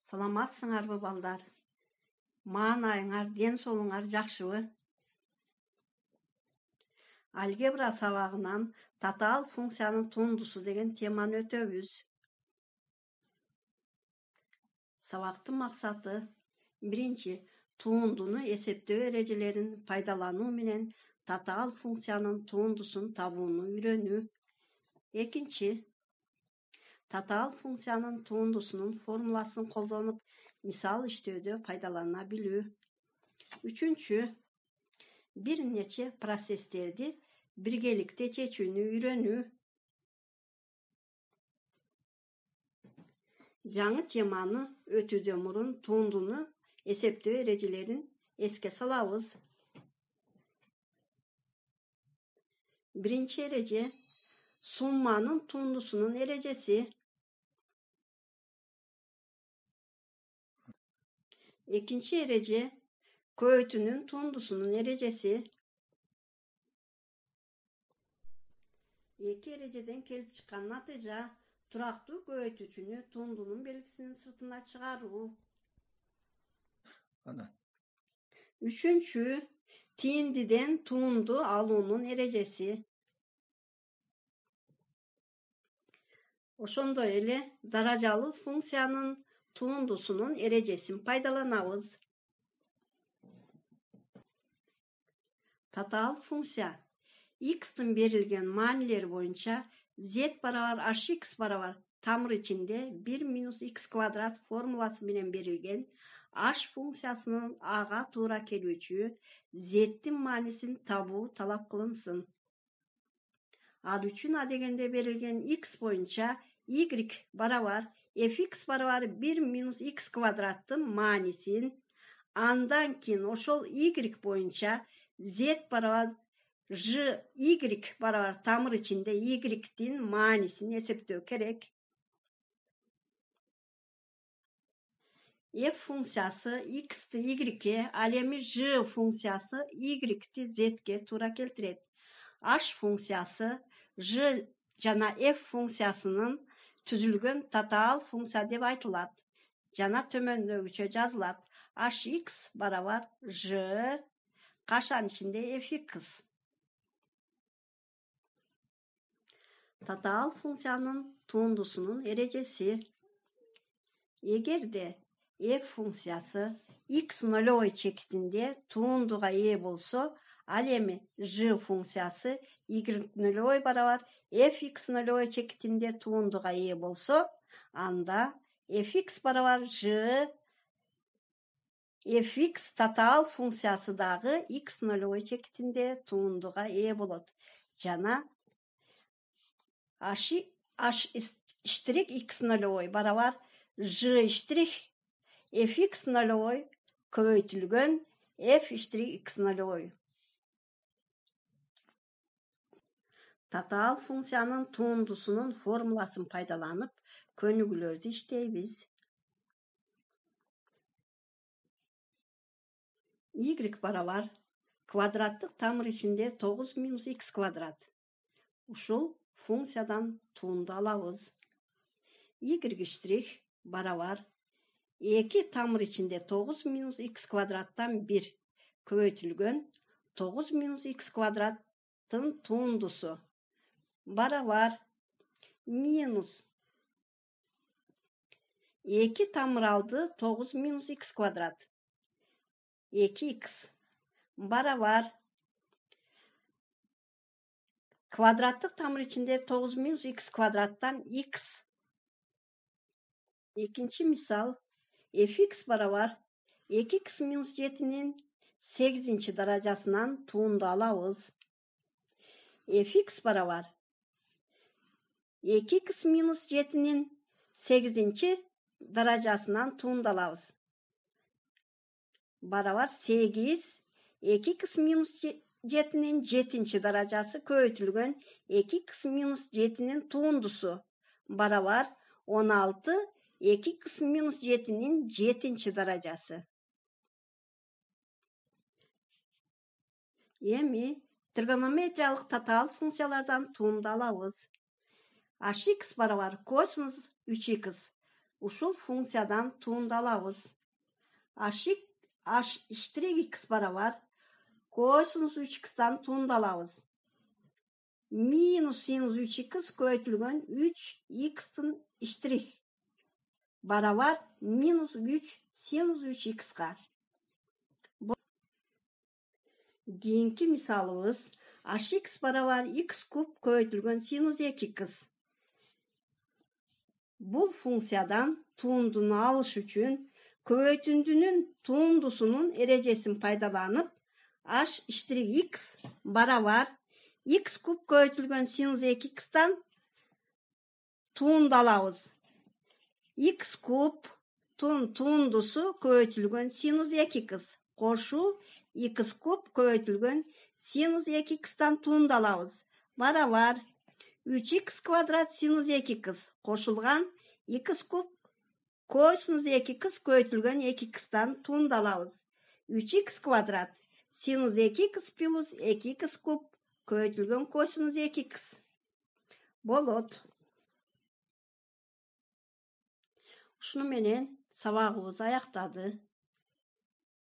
Саламатсыңарбы балдар? Маанайыңар, ден солуңар жакшыбы? Алгебра сабагынан татаал функциянын тундусу деген теманы өтөбүз. Сабактын максаты биринчи, тундуну эсептөө эрежелерин пайдалануу менен татаал функциянын тундусун табууну үйрөнүү. Экинчи, татаал функциянын тундусунун формуласын колдонуп мисал иштөөдө пайдалана билүү. Үчүнчү, бир нече процесстерди биргеликте чечүүнү үйрөнүү. Жаңы теманы өтүүдөн мурун тундуну эсептөө эрежелерин эске салабыз. Биринчи эреже сумманын тундусунун эрежеси. Экинчи эреже көйтүнүн тундусунун эрежеси. Эки эрежеден келип чыккан натыйжа турактуу көйтүүчүнү тундунун белгисинин сыртына чыгаруу. Үчүнчү, тииндиден туунду алуунун эрежеси. Ошондой эле даражалуу функциянын тундусунун эрежесин пайдаланабыз. Татаал функция x'тин берилген маанилери боюнча z барабар hx барабар тамыр ичинде 1 минус x квадрат формуласы менен берилген h функциясынын ага туура келүүчү z'тин маанисин табуу талап кылынсын. Ал үчүн а дегенде берилген x боюнча y барабар fx барабар 1 минус x квадраттын маанисин, андан кийин ошол y боюнча z барабар y барабар тамыр ичинде y'тин маанисин эсептөө керек. F функциясы x'ти y'ке, ал эми j функциясы y'ти z'ке туура келтирет. H функциясы j жана f функциясынын түзүлгөн татаал функция деп айтылат. Жана төмөндөгүчө жазылат. hx барабар j кашан ичинде fx. Татаал функциянын тундусунун эрежеси. Эгерде f функциясы x нолевой чекитинде тундуга ээ болсо, ал эми j функциясы y нолевой барабар fx нолевой чекитинде тундуга ээ болсо, анда fx барабар j fx татаал функциясы дагы x нолевой чекитинде тундуга ээ болот. Жана h штрих x нолевой барабар j штрих fx нолевой көбөйтүлгөн f штрих x нолевой. Татаал функциянын тундусунун формуласын пайдаланып көнүгүүлөрдү иштейбиз. Y барабар квадраттык тамыр ичинде 9 минус x квадрат. Ушул функциядан туунду алабыз. Y штрих барабар 2 тамыр ичинде 9 минус x квадраттан 1 көбөйтүлгөн 9 минус x квадраттын тундусу барабар минус 2 тамыр алды 9 минус x квадрат 2x барабар квадраттык тамыр ичинде 9 минус x квадраттан x. Экинчи мисал fx барабар 2x минус 7-нин 8 даражасынан туунду алабыз. fx барабар 2x минус 7-нин 8 даражасынан туунду алабыз. Барабар 8 2x минус 7-нин 7 даражасы көбөйтүлгөн 2x минус 7-нин туундусу барабар 16 2x минус 7-нин 7 даражасы. Эми тригонометриялык татаал функциялардан туунду алабыз. hx барабар косинус 3x ушул функциядан туундалабыз. h штрих x барабар косинус 3x'tan туундалабыз. Минус синус 3x көбөйтүлгөн 3x'тын штрих барабар минус 3 синус 3x'ка. Кийинки мисалыбыз hx барабар x куб көбөйтүлгөн синус 2x. Бул функциядан туундуну алыш үчүн көбөйтүндүнүн туундусунун эрежесин пайдаланып h штрих x барабар x куб көбөйтүлгөн синус 2x'тан туундалабыз. X куб туундусу көбөйтүлгөн синус 2x кошуу x куб көбөйтүлгөн синус 2x'тан туундалабыз. Барабар 3x квадрат синус 2x кошулган x куб косинус 2x көбөйтүлгөн 2x'тан туундалабыз. 3x квадрат синус 2x плюс 2x куб көбөйтүлгөн косинус 2x болот. Ушуну менен сабагыбыз аяктады.